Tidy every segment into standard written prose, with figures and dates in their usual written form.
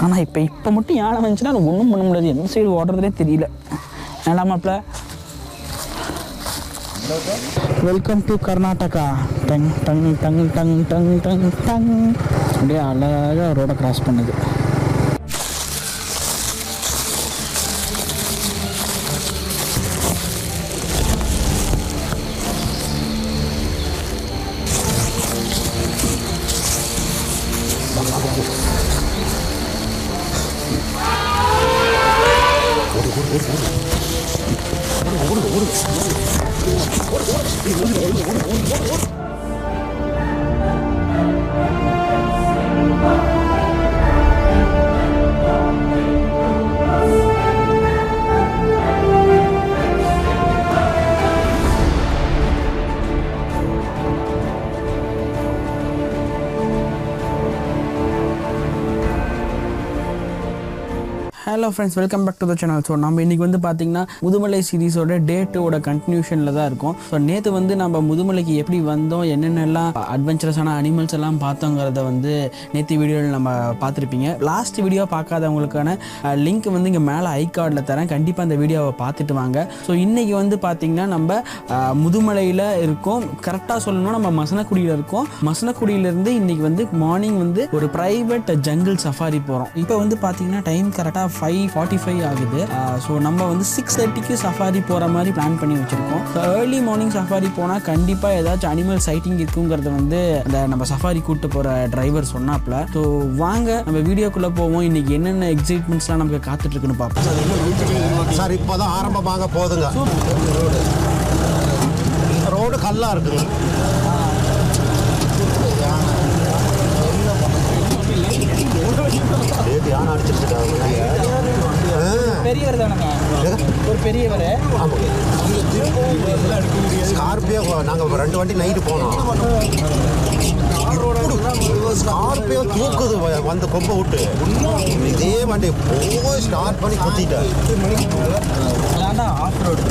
ஆனால் இப்போ மட்டும் யானை வந்துச்சுன்னா அது ஒன்றும் பண்ண முடியாது. எந்த சைடு ஓடுறதுலே தெரியல. வேண்டாமாப்ல. Welcome to Karnataka. டங் டங் டங் டங் டங் டங் டங் அப்படியே அழகாக ரோடை கிராஸ் பண்ணுது. Hello friends, welcome back to the channel. So நம்ம இன்றைக்கி வந்து பார்த்திங்கன்னா முதுமலை சீரீஸோட டே 2 கண்டினியூஷனில் தான் இருக்கும். ஸோ நேற்று வந்து நம்ம முதுமலைக்கு எப்படி வந்தோம், என்னென்னலாம் அட்வென்ச்சரஸான அனிமல்ஸ் எல்லாம் பார்த்தோங்கிறத வந்து நேற்று வீடியோவில் நம்ம பார்த்துருப்பீங்க. லாஸ்ட் வீடியோ பார்க்காதவங்களுக்கான லிங்க் வந்து இங்கே மேலே ஐ கார்டில் தரேன். கண்டிப்பாக அந்த வீடியோவை பார்த்துட்டு வாங்க. ஸோ இன்றைக்கி வந்து பார்த்திங்கன்னா நம்ம முதுமலையில் இருக்கோம். கரெக்டாக சொல்லணும்னா நம்ம மசனக்குடியில் இருக்கோம். மசனக்குடியிலேருந்து இன்றைக்கி வந்து மார்னிங் வந்து ஒரு ப்ரைவேட் ஜங்கிள் சஃபாரி போகிறோம். இப்போ வந்து பார்த்திங்கன்னா டைம் கரெக்டாக 5:45 ஆகுது. ஸோ நம்ம வந்து 6:30க்கு சஃபாரி போகிற மாதிரி பிளான் பண்ணி வச்சுருக்கோம். ஸோ ஏர்லி மார்னிங் சஃபாரி போனால் கண்டிப்பாக ஏதாச்சும் அனிமல் சைட்டிங் இருக்குங்கிறத வந்து அந்த நம்ம சஃபாரி கூப்பிட்டு போகிற டிரைவர் சொன்னாப்ல. ஸோ வாங்க நம்ம வீடியோக்குள்ளே போவோம். இன்றைக்கி என்னென்ன எக்ஸைட்மெண்ட்ஸ்லாம் நமக்கு காத்துட்ருக்குன்னு பார்ப்போம். சார் இப்போ தான் ஆரம்பமாக போகுதுங்க. ரோடு கல்லாக இருக்குங்க. யானை அடிச்சிருக்காங்க. பெரியவர் தானங்க, ஒரு பெரியவர். ஸ்கார்பியோ நாங்கள் 2 வண்டி நைட்டு போனோம். ஸ்கார்பியோ தூக்குது வந்து கொம்பை விட்டு. இதே வண்டி போய் ஸ்டார்ட் பண்ணி குத்திட்டேன். ஆஃப் ரோடு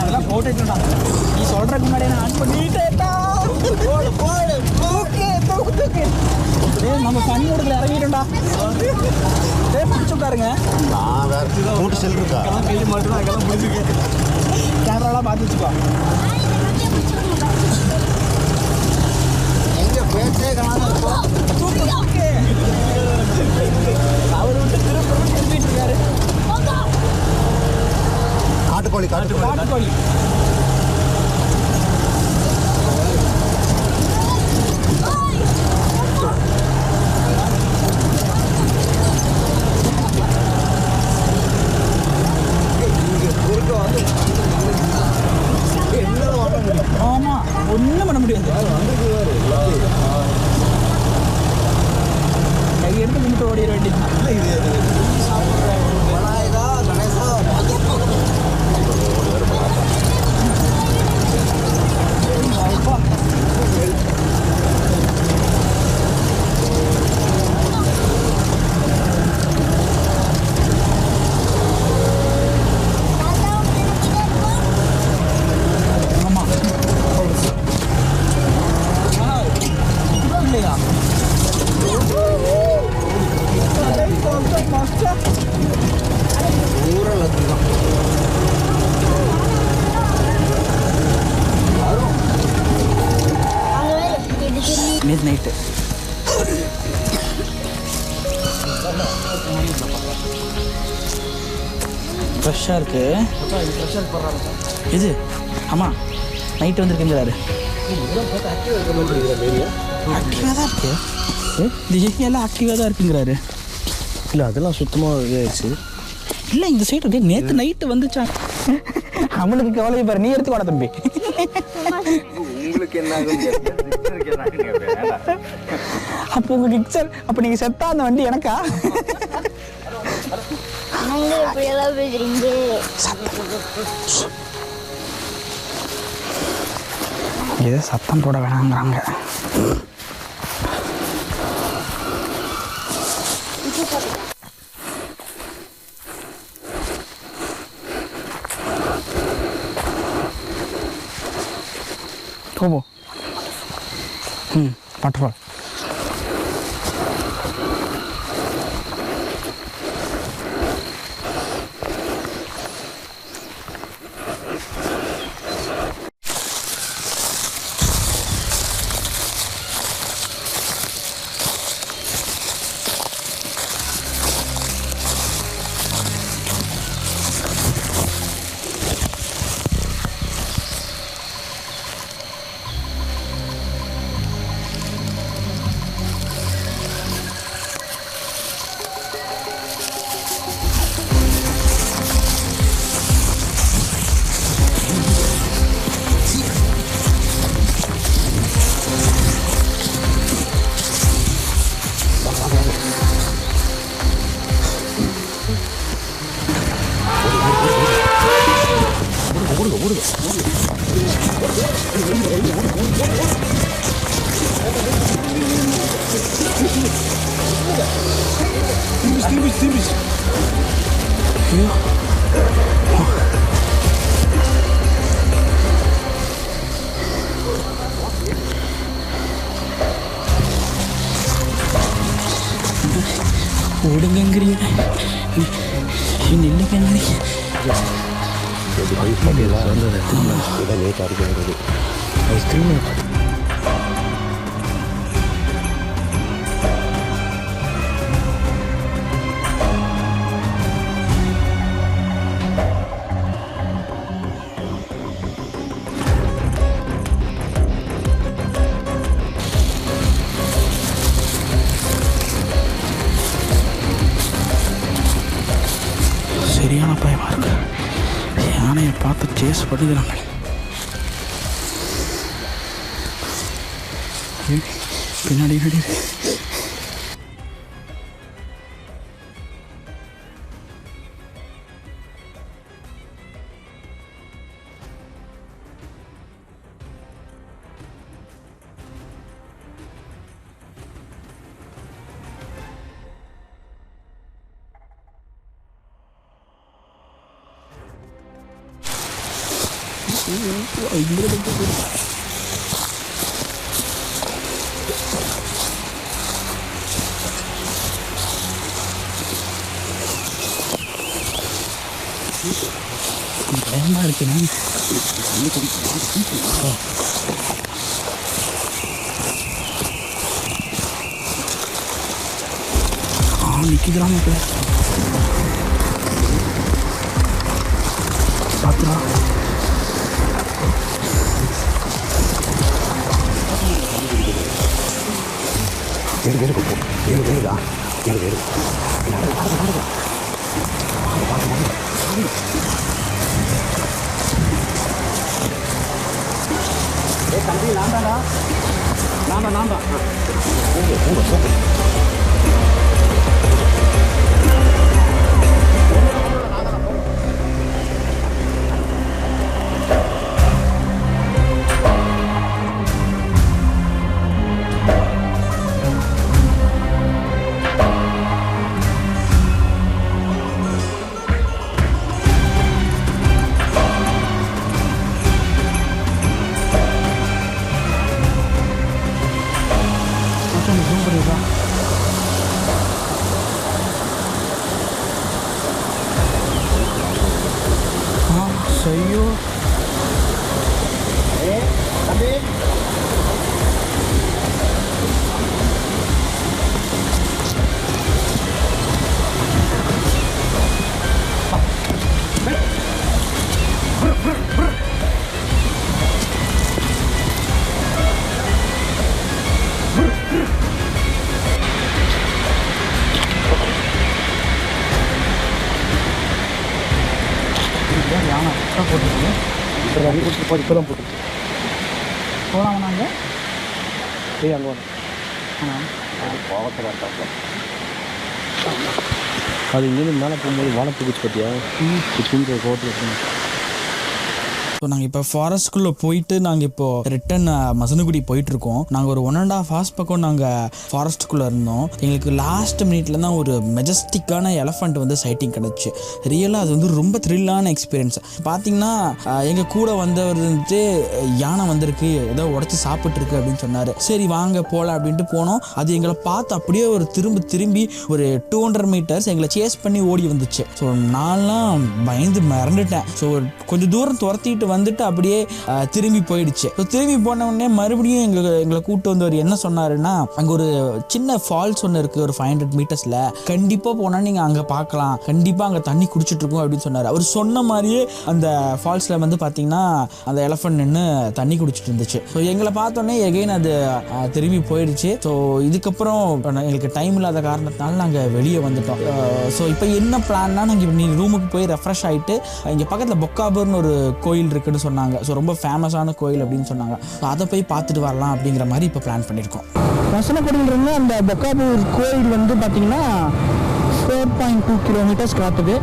அதெல்லாம் போட்டுட்டா. நீ சொல்றதுக்கு முன்னாடி நான் ஆன் பண்ணிட்டேன். நம்ம தண்ணி கொடுக்கல இறங்கிட்டோம்டா. பிடிச்சு உட்காருங்க. கூட்டு செல் இருக்கா கேமராலாம் பார்த்து வச்சுக்கோ. எங்க பேச்சே காணாம அவர் விட்டு திருப்பி இருக்காரு. காட்டுக்கோழி காட்டுக்கோழி ஆமா, ஒன்றும் பண்ண முடியாது. கையெடுத்து கும்பிட்டு ஓடிட வேண்டியது. நேற்று நைட்டு ஃப்ரெஷ்ஷாக இருக்கு. இது ஆமாம், நைட்டு வந்துருக்குங்கிறாரு. ஆக்டிவாக தான் இருக்கு. இது எல்லாம் ஆக்டிவாக தான் இருக்குங்கிறாரு. இல்லை அதெல்லாம் சுத்தமாக இதாகிடுச்சு. இல்லை இந்த சைடு அப்படியே நேற்று நைட்டு வந்துச்சா. அவனுக்கு கவலை பாரு, நீ எடுத்து வாடா தம்பி. உங்களுக்கு என்ன அப்போ உங்க கிக்சர், அப்போ நீங்க செத்தா அந்த வண்டி எனக்கா? ஏதோ சத்தம் போட வேணாங்கிறாங்க. Coba. Patrol. Tembus. Iya. ஓடுங்கங்கிறீங்க நில்லுங்கங்கிறீங்க ஐஸ்கிரீம் சரியான பயமா இருக்கு யானையை பார்த்து சேஸ் பண்ணுகிறாங்க பின்னாடி பயமா இருக்கு நிற்கிறாம பாத்துடா தம்பி நான்டா ஐயோ தம்பி இப்போதான் போட்டு போகலாம் நாங்கள் அங்கே அது இங்கேருந்து மேலே போகும்போது வானத்தை பிடிச்சி பார்த்தியா குச்சின்ற கோட்டில் ஸோ நாங்கள் இப்போ ஃபாரஸ்ட்குள்ளே போயிட்டு நாங்கள் இப்போ ரிட்டன் மசனகுடி போயிட்டு இருக்கோம். நாங்கள் ஒரு 1.5 hours பக்கம் நாங்கள் ஃபாரஸ்ட்டுக்குள்ளே இருந்தோம். எங்களுக்கு லாஸ்ட் மினிட்ல தான் ஒரு மெஜஸ்டிக்கான எலஃபண்ட் வந்து சைட்டிங் கிடச்சி. ரியலாக அது வந்து ரொம்ப த்ரில்லான எக்ஸ்பீரியன்ஸ். பார்த்தீங்கன்னா எங்கள் கூட வந்தவர் வந்துட்டு யானை வந்திருக்கு, ஏதோ உடச்சி சாப்பிட்டுருக்கு அப்படின்னு சொன்னார். சரி வாங்க போகலாம் அப்படின்ட்டு போனோம். அது எங்களை பார்த்து அப்படியே ஒரு திரும்பி ஒரு 200 meters எங்களை சேஸ் பண்ணி ஓடி வந்துச்சு. ஸோ நான்லாம் பயந்து மறந்துட்டேன். ஸோ கொஞ்சம் தூரம் துரத்திட்டு வந்துட்டு அப்படியே திரும்பி போயிடுச்சு. ஸோ திரும்பி போன உடனே மறுபடியும் எங்களை கூப்பிட்டு வந்தவர் என்ன சொன்னாருன்னா, அங்கே ஒரு சின்ன ஃபால்ஸ் ஒன்று இருக்குது ஒரு 500 meters, கண்டிப்பாக போனால் நீங்கள் அங்கே பார்க்கலாம், கண்டிப்பாக அங்கே தண்ணி குடிச்சிட்டு இருக்கும் அப்படின்னு சொன்னார். அவர் சொன்ன மாதிரியே அந்த ஃபால்ஸில் வந்து பார்த்தீங்கன்னா அந்த எலஃபண்ட் நின்று தண்ணி குடிச்சிட்டு இருந்துச்சு. ஸோ எங்களை பார்த்தோன்னே எகைன் அது திரும்பி போயிடுச்சு. ஸோ இதுக்கப்புறம் எங்களுக்கு டைம் இல்லாத காரணத்தினால நாங்கள் வெளியே வந்துட்டோம். ஸோ இப்போ என்ன பிளான்னா, நாங்கள் ரூமுக்கு போய் ரெஃப்ரெஷ் ஆகிட்டு இங்கே பக்கத்தில் பொக்காபூர்னு ஒரு கோயில் இருக்குன்னு சொன்னாங்க. ஸோ ரொம்ப ஃபேமஸான கோயில் அப்படின்னு சொன்னாங்க. ஸோ அதை போய் பார்த்துட்டு வரலாம் அப்படிங்கிற மாதிரி இப்போ பிளான் பண்ணியிருக்கோம். மசனக்குடியிலிருந்து அந்த பொக்காபூர் கோயில் வந்து பார்த்தீங்கன்னா 4.2 kilometers காட்டுது.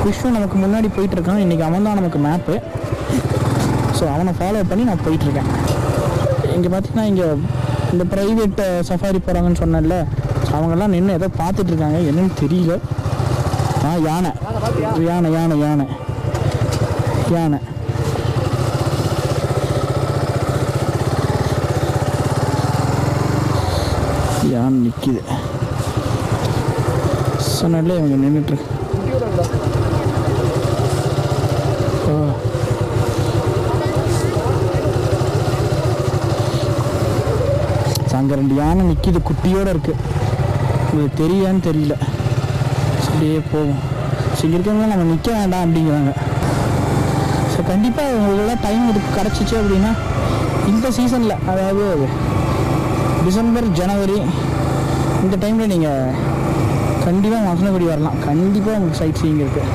விஷ்ணு நமக்கு முன்னாடி போயிட்டுருக்கான். இன்றைக்கி அவன் தான் நமக்கு மேப்பு. ஸோ அவனை ஃபாலோ பண்ணி நான் போயிட்டுருக்கேன். இங்கே பார்த்தீங்கன்னா இங்கே இந்த ப்ரைவேட் சஃபாரி போகிறாங்கன்னு சொன்னேன்ல, அவங்கெல்லாம் நின்று ஏதோ பார்த்துட்ருக்காங்க, என்னன்னு தெரியல. யானை யானை யானை யானை யானை யானை நிற்கிது. சொன்னாலே இவங்க நின்றுட்டுருக்கு. அங்கே 2 யானை நிற்கிது, குட்டியோடு இருக்குது. உங்களுக்கு தெரியான்னு தெரியல. அப்படியே போகும். ஸோ இங்கே இருக்கவங்க நம்ம நிற்க வேண்டாம் அப்படிங்கிறாங்க. ஸோ கண்டிப்பாக உங்களெல்லாம் டைம் கிடச்சிச்சு அப்படின்னா இந்த சீசனில், அதாவது டிசம்பர் ஜனவரி இந்த டைமில் நீங்கள் கண்டிப்பாக மசனகுடி வரலாம். கண்டிப்பாக உங்களுக்கு சைட் சீயிங் இருக்குது.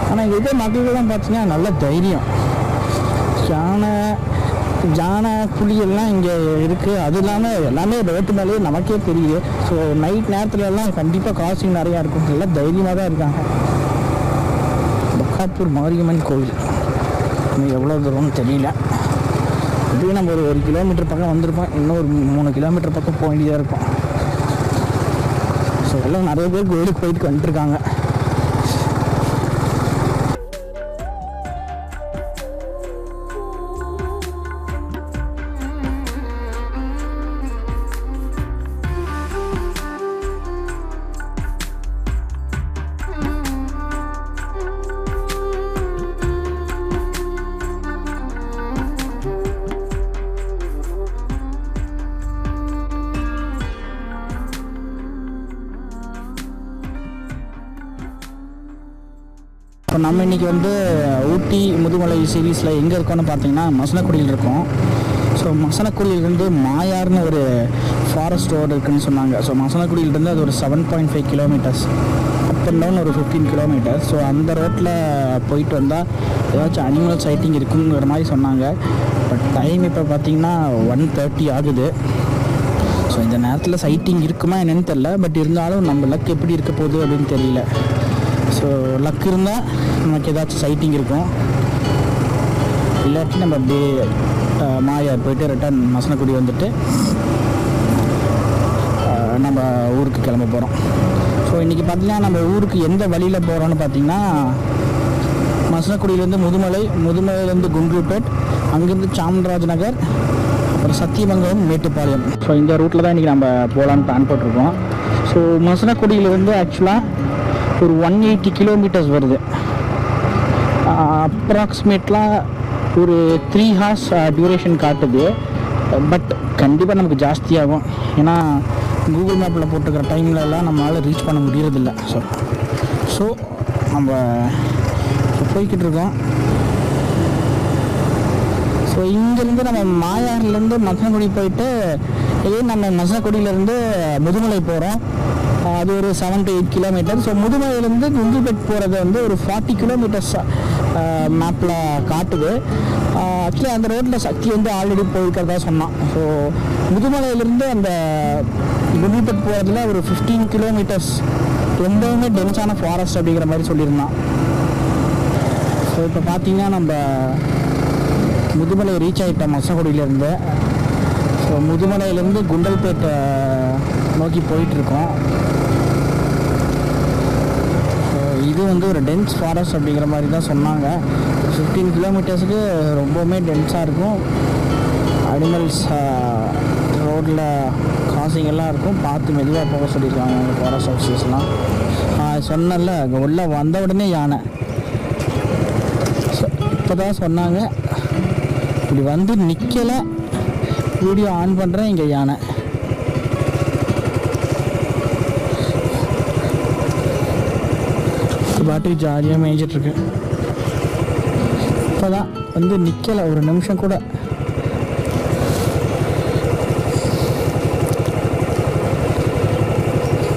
ஆனால் இங்கே இருக்க மக்கள்லாம் பார்த்தீங்கன்னா நல்ல தைரியம். யானை புலியெல்லாம் இங்கே இருக்குது. அது இல்லாமல் எல்லாமே ரோட்டு மேலேயே நமக்கே தெரியுது. ஸோ நைட் நேரத்துலலாம் கண்டிப்பாக காஸ்டிங் நிறையா இருக்கும். நல்லா தைரியமாக தான் இருக்காங்க. பொக்காபூர் மாரியம்மன் கோவில் இன்னும் எவ்வளோ தூரம்னு தெரியல. இப்படியே நம்ம ஒரு 1 கிலோமீட்டர் பக்கம் வந்திருப்போம். இன்னும் ஒரு 3 கிலோமீட்டர் பக்கம் போக வேண்டியதாக இருக்கும். ஸோ எல்லாம் நிறைய பேர் கோயிலுக்கு போயிட்டு வந்துட்டுருக்காங்க. இப்போ நம்ம இன்றைக்கி வந்து ஊட்டி முதுமலை சீரீஸில் எங்கே இருக்கோன்னு பார்த்தீங்கன்னா மசனக்குடியில் இருக்கோம். ஸோ மசனக்குடியிலேருந்து மாயார்னு ஒரு ஃபாரஸ்ட் ரோடு இருக்குதுன்னு சொன்னாங்க. ஸோ மசனக்குடியிலேருந்து அது ஒரு 7.5 kilometers, அப் அண்ட் டவுன் ஒரு 15 kilometers. ஸோ அந்த ரோட்டில் போயிட்டு வந்தால் ஏதாச்சும் அனிமல் சைட்டிங் இருக்குங்கிற மாதிரி சொன்னாங்க. பட் டைம் இப்போ பார்த்திங்கன்னா 1:30 ஆகுது. ஸோ இந்த நேரத்தில் சைட்டிங் இருக்குமா என்னென்னு தெரில. பட் இருந்தாலும் நம்ம லக் எப்படி இருக்க போகுது அப்படின்னு தெரியல. ஸோ லக் இருந்தால் நமக்கு ஏதாச்சும் சைட்டிங் இருக்கும். இல்லாட்டி நம்ம அப்படியே மாயார் போயிட்டு ரிட்டர்ன் மசனக்குடி வந்துட்டு நம்ம ஊருக்கு கிளம்ப போகிறோம். ஸோ இன்றைக்கி பார்த்திங்கன்னா நம்ம ஊருக்கு எந்த வழியில் போகிறோன்னு பார்த்திங்கன்னா, மசனக்குடியிலேருந்து முதுமலையிலேருந்து குண்டூர்பேட், அங்கேருந்து சாம்ராஜ் நகர், அப்புறம் சத்தியமங்கலம், மேட்டுப்பாளையம். ஸோ இந்த ரூட்டில் தான் இன்றைக்கி நம்ம போகலான்னு பிளான் போட்டிருக்கோம். ஸோ மசனக்குடியிலேருந்து ஆக்சுவலாக ஒரு 180 kilometers வருது. அப்ராக்சிமேட்லாக ஒரு 3 hours டியூரேஷன் காட்டுது. பட் கண்டிப்பாக நமக்கு ஜாஸ்தியாகும். ஏன்னா கூகுள் மேப்பில் போட்டுக்கிற டைம்லலாம் நம்மளால் ரீச் பண்ண முடியறதில்ல. ஸோ நம்ம போய்கிட்டு இருக்கோம். ஸோ இங்கேருந்து நம்ம மாயார்லேருந்து மசனக்குடி போயிட்டு இதே நம்ம மசனக்குடியிலேருந்து முதுமலை போகிறோம். அது ஒரு 7 to 8 kilometers. ஸோ முதுமலையிலேருந்து குண்டூர்பேட் போகிறது வந்து ஒரு 40 kilometers மேப்பில் காட்டுது. ஆக்சுவலி அந்த ரோட்டில் சக்தி வந்து ஆல்ரெடி போயிருக்கிறதா சொன்னான். ஸோ முதுமலையிலேருந்து அந்த குண்டூர்பேட் போகிறதுல ஒரு 15 kilometers. ரொம்பவுமே டென்ஸான ஃபாரஸ்ட் அப்படிங்கிற மாதிரி சொல்லியிருந்தான். ஸோ நம்ம இப்போ போய்கிட்டு இருக்கோம். ஸோ இங்கேருந்து நம்ம மாயார்லேருந்து மசனக்குடி போயிட்டு 7 to 8 kilometers. ஸோ முதுமலையிலேருந்து குண்டூர்பேட் போகிறது வந்து ஒரு 40 kilometers மேப்பில் காட்டுது. ஆக்சுவலி அந்த ரோட்டில் சக்தி வந்து ஆல்ரெடி போயிருக்கிறதா சொன்னான். ஸோ முதுமலையிலேருந்து அந்த இப்போ பார்த்தீங்கன்னா நம்ம முதுமலை ரீச் ஆகிட்டோம் மசனகுடியிலேருந்து. ஸோ முதுமலையிலேருந்து குண்டல்பேட்டை நோக்கி போயிட்டுருக்கோம். ஸோ இது வந்து ஒரு டென்ஸ் ஃபாரஸ்ட் அப்படிங்கிற மாதிரி தான் சொன்னாங்க. 15 கிலோமீட்டர்ஸுக்கு ரொம்பவுமே டென்ஸாக இருக்கும். அனிமல்ஸ் ரோட்டில் கிராசிங்கெல்லாம் இருக்கும், பார்த்து மெதுவாக போக சொல்லியிருக்காங்க அந்த ஃபாரஸ்ட் ஆஃபீஸர்ஸ்லாம். சொன்னல அங்கே உள்ள வந்த உடனே யானை. இப்போ தான் சொன்னாங்க, இப்படி வந்து நிற்கலை, வீடியோ ஆன் பண்ணுறேன், இங்கே யானை. பாட்டு ஜாலியாக மேய்ஞ்சிட்ருக்கு. இப்போ தான் வந்து நிற்கலை ஒரு நிமிஷம் கூட.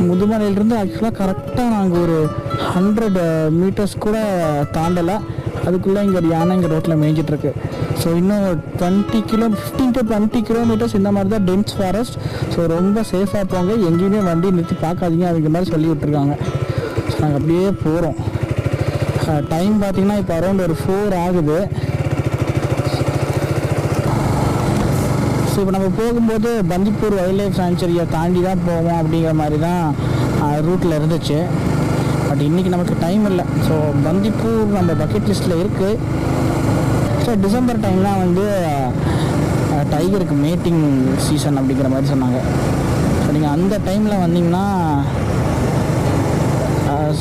முதுமலையிலிருந்து ஆக்சுவலாக கரெக்டாக நாங்கள் ஒரு 100 மீட்டர்ஸ் கூட தாண்டலை, அதுக்குள்ளே இங்கே ஒரு யானை இங்கே ரோட்டில் மேய்ஞ்சிட்ருக்கு. ஸோ இன்னும் 15 to 20 கிலோமீட்டர்ஸ் இந்த மாதிரி தான் டென்ஸ் ஃபாரஸ்ட். ஸோ ரொம்ப சேஃபாக போங்க, எங்கேயுமே வண்டி நிறுத்தி பார்க்காதீங்க அப்படிங்கிற மாதிரி சொல்லி விட்ருக்காங்க. ஸோ நாங்கள் அப்படியே போகிறோம். டைம் பார்த்திங்கன்னா இப்போ அரௌண்ட் ஒரு 4 ஆகுது. ஸோ இப்போ நம்ம போகும்போது பந்திப்பூர் வைல்ட் லைஃப் சாங்சுரியை தாண்டி தான் போவோம் அப்படிங்கிற மாதிரி தான் ரூட்டில் இருந்துச்சு. பட் இன்றைக்கி நமக்கு டைம் இல்லை. ஸோ பந்திப்பூர் நம்ம பக்கெட் லிஸ்ட்டில் இருக்குது. ஸோ டிசம்பர் டைம்லாம் வந்து டைகருக்கு மேட்டிங் சீசன் அப்படிங்கிற மாதிரி சொன்னாங்க. ஸோ நீங்கள் அந்த டைமில் வந்தீங்கன்னா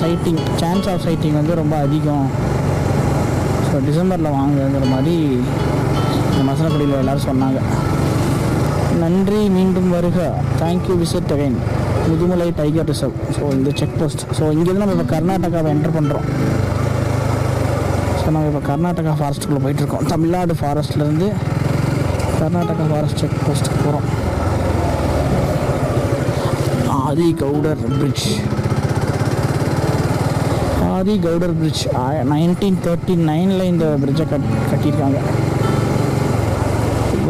சைட்டிங், சான்ஸ் ஆஃப் சைட்டிங் வந்து ரொம்ப அதிகம். ஸோ டிசம்பரில் வாங்குங்கிற மாதிரி இந்த மசனக்குடியில் எல்லோரும் சொன்னாங்க. நன்றி, மீண்டும் வருக. Thank you, visit again Mudumalai tiger reserve. So இந்த செக் போஸ்ட். ஸோ இங்கேருந்து நம்ம இப்போ கர்நாடகாவை என்டர் பண்ணுறோம். ஸோ நம்ம இப்போ கர்நாடகா ஃபாரஸ்ட்டுக்குள்ளே போயிட்டுருக்கோம். தமிழ்நாடு ஃபாரஸ்ட்லேருந்து கர்நாடகா ஃபாரஸ்ட் செக் போஸ்ட்டுக்கு போகிறோம். ஆதி கவுடர் பிரிட்ஜ். ஆதி கவுடர் பிரிட்ஜ் 1939 இந்த பிரிட்ஜை கட்டியிருக்காங்க.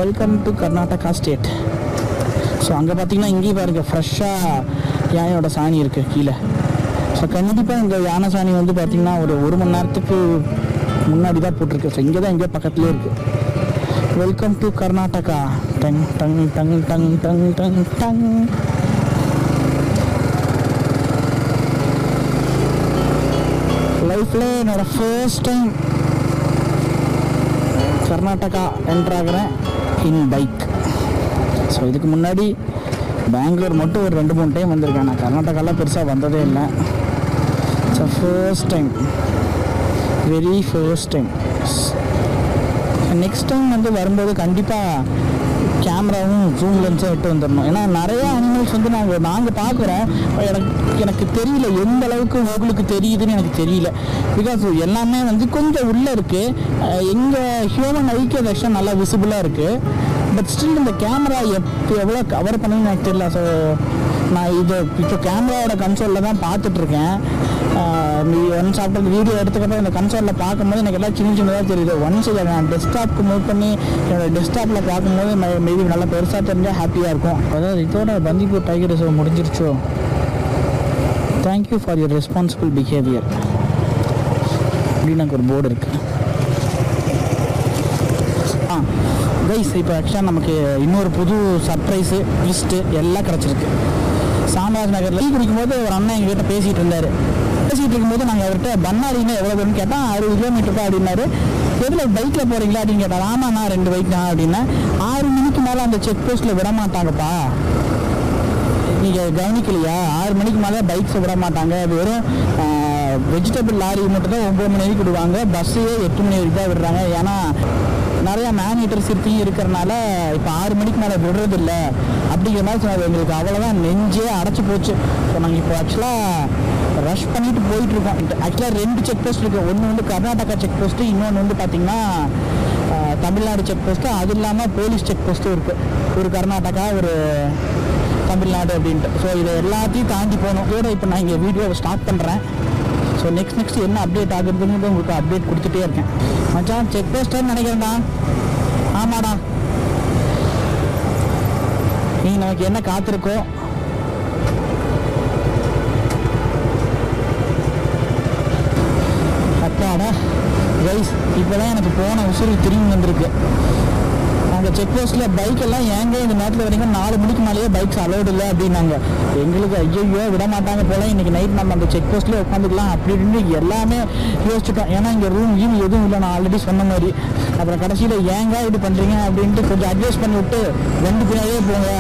Welcome to Karnataka state. So அங்கே பார்த்தீங்கன்னா இங்கேயும் பாருங்கள் ஃப்ரெஷ்ஷாக யானையோட சாணி இருக்குது கீழே. ஸோ கண்டிப்பாக இந்த யானை சாணி வந்து பார்த்திங்கன்னா ஒரு மணி நேரத்துக்கு முன்னாடி தான் போட்டிருக்கு. ஸோ இங்கே தான் எங்கேயோ பக்கத்துலேயே இருக்குது. Welcome to Karnataka. டங் டங் டங் டங் டங் டங் டங். லைஃப்பில் என்னோடய ஃபர்ஸ்ட் டைம் கர்நாடகா என்ட்ரு ஆகிறேன் இன் பைக். ஸோ இதுக்கு முன்னாடி பெங்களூர் மட்டும் ஒரு 2-3 டைம் வந்திருக்கேன். நான் கர்நாடகாலாம் பெருசாக வந்ததே இல்லை. So first time, very first time. Next time வந்து வரும்போது கண்டிப்பாக கேமராவும் ஜூம் லென்ஸும் விட்டு வந்துடணும். ஏன்னா நிறையா அனிமல்ஸ் வந்து நாங்கள் பார்க்குறோம். எனக்கு தெரியல எந்த அளவுக்கு உங்களுக்கு தெரியுதுன்னு எனக்கு தெரியல. பிகாஸ் எல்லாமே வந்து கொஞ்சம் உள்ளே இருக்குது. எங்கள் ஹியூமன் ஐக்கு அது ஆக்சுவலாக நல்லா விசிபிளாக இருக்குது. பட் ஸ்டில் இந்த கேமரா எவ்வளோ கவர் பண்ணுன்னு எனக்கு தெரியல. ஸோ நான் இப்போ கேமராவோட கன்சோலில் தான் பார்த்துட்ருக்கேன். ஒன்ஸ் ஆஃப்டர் வீடியோ எடுத்துக்கிட்ட இந்த கன்சோலில் பார்க்கும்போது எனக்கு எல்லாம் சின்னதாக தெரியுது. ஒன்ஸ் இதை நான் டெஸ்க்டாப்க்கு மூவ் பண்ணி என்னோடய டெஸ்க்டாப்பில் பார்க்கும்போது மேபி நல்லா பெருசாக தெரிஞ்சால் ஹாப்பியாக இருக்கும். அதாவது இதோட பந்திப்பூர் டைகர் ரிசர்வ் முடிஞ்சிருச்சோ. Thank you for your responsible behaviour அப்படின்னு எனக்கு ஒரு போர்டு இருக்குது. கைஸ் இப்போ ஆக்சுவலாக நமக்கு இன்னொரு புது சர்ப்ரைஸு ட்விஸ்ட்டு எல்லாம் கிடச்சிருக்கு. சாம்ராஜ் நகரில் டீ குடிக்கும்போது ஒரு அண்ணன் எங்ககிட்ட பேசிகிட்டு இருந்தார். பேசிகிட்டு இருக்கும்போது நாங்கள் அவர்கிட்ட பண்ணாரின்னு எவ்வளோ தூரம்னு கேட்டால் 60 கிலோமீட்டருப்பா அப்படின்னாரு. எதில் பைக்கில் போகிறீங்களா அப்படின்னு கேட்டால், ஆமாண்ணா 2 பைக் தான் அப்படின்னா. 6 மணிக்கு மேலே அந்த செக் போஸ்ட்டில் விட மாட்டாங்கப்பா, நீங்கள் கவனிக்கலையா? 6 மணிக்கு மேலே பைக்ஸை விட மாட்டாங்க. அது வெறும் வெஜிடபிள் லாரி மட்டும் தான் 9 மணி வரைக்கும் விடுவாங்க. பஸ்ஸையே 8 மணி வரைக்கும் தான் விடுறாங்க. ஏன்னா நிறையா மேனேட்டர் சிற்பியும் இருக்கிறனால இப்போ 6 மணிக்கு மேலே விடுறதில்லை அப்படிங்கிற மாதிரி சொன்னார். எங்களுக்கு அவ்வளோதான் நெஞ்சே அடைச்சி போச்சு. ஸோ நாங்கள் இப்போ ஆக்சுவலாக ரஷ் பண்ணிட்டு போயிட்டுருக்கோம். ஆக்சுவலாக 2 செக் போஸ்ட் இருக்குது. ஒன்று வந்து கர்நாடகா செக் போஸ்ட்டு, இன்னொன்று வந்து பார்த்திங்கன்னா தமிழ்நாடு செக் போஸ்ட்டு. அது இல்லாமல் போலீஸ் செக் போஸ்ட்டும் இருக்குது. ஒரு கர்நாடகா, ஒரு தமிழ்நாடு அப்படின்ட்டு. ஸோ இதை எல்லாத்தையும் தாண்டி போகணும். இதோட இப்போ நான் இங்கே வீடியோவை ஸ்டார்ட் பண்ணுறேன். ஸோ நெக்ஸ்ட் என்ன அப்டேட் ஆகுதுன்னு உங்களுக்கு அப்டேட் கொடுத்துட்டே இருக்கேன். மச்சான் செக் போஸ்ட்டுன்னு நினைக்கிறேன்டா. ஆமாடா, நீ நமக்கு என்ன காத்திருக்கோ அப்பாடா கைஸ் இப்போ தான் எனக்கு போன உசுறு திரும்பி வந்திருக்கு. அந்த செக் போஸ்ட்டில் பைக்கெல்லாம் ஏங்க இந்த நேரத்தில் வரைக்கும் 4 மணிக்கு மேலேயே பைக்ஸ் அலோடு இல்லை அப்படின்னாங்க. எங்களுக்கு ஐயோ விட மாட்டாங்க போல், இன்றைக்கி நைட் நம்ம அந்த செக் போஸ்ட்லேயே உட்காந்துக்கலாம் அப்படின்னு எல்லாமே யோசிச்சுட்டோம். ஏன்னா இங்கே ரூம் எதுவும் இல்லை, நான் ஆல்ரெடி சொன்ன மாதிரி. அப்புறம் கடைசியில் ஏங்க இது பண்ணுறீங்க அப்படின்ட்டு கொஞ்சம் அட்வைஸ் பண்ணி விட்டு 2 பின்னாடியே போங்க,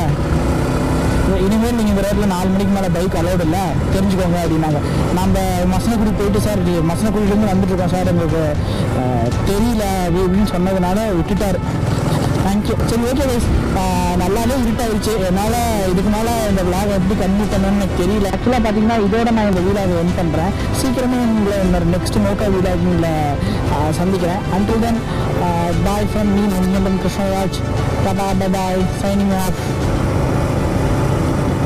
இனிமேல் நீங்கள் இந்த ரோட்டில் 4 மணிக்கு மேலே பைக் அலோடு இல்லை தெரிஞ்சுக்கோங்க அப்படின்னாங்க. நம்ம மசனக்குடி போயிட்டு சார் மசனக்குடியிலேருந்து வந்துட்டுருக்கோம் சார், எங்களுக்கு தெரியல அப்படின்னு சொன்னதுனால விட்டுட்டார். தேங்க்யூ. சரி ஓகே கைஸ், நல்லாவே இருட்டாயிடுச்சு. என்னால் இதுக்கு மேலே இந்த விளாகை எப்படி கன்டினியூ பண்ணணும்னு எனக்கு தெரியல. ஆக்சுவலாக பார்த்தீங்கன்னா இதோட நான் இந்த வீலாகை என் பண்ணுறேன். சீக்கிரமே உங்களை இந்த நெக்ஸ்ட் மோட்டோ வீலாகில் சந்திக்கிறேன். Until then bye from me Nandan Krishnaraj. Bye, signing off.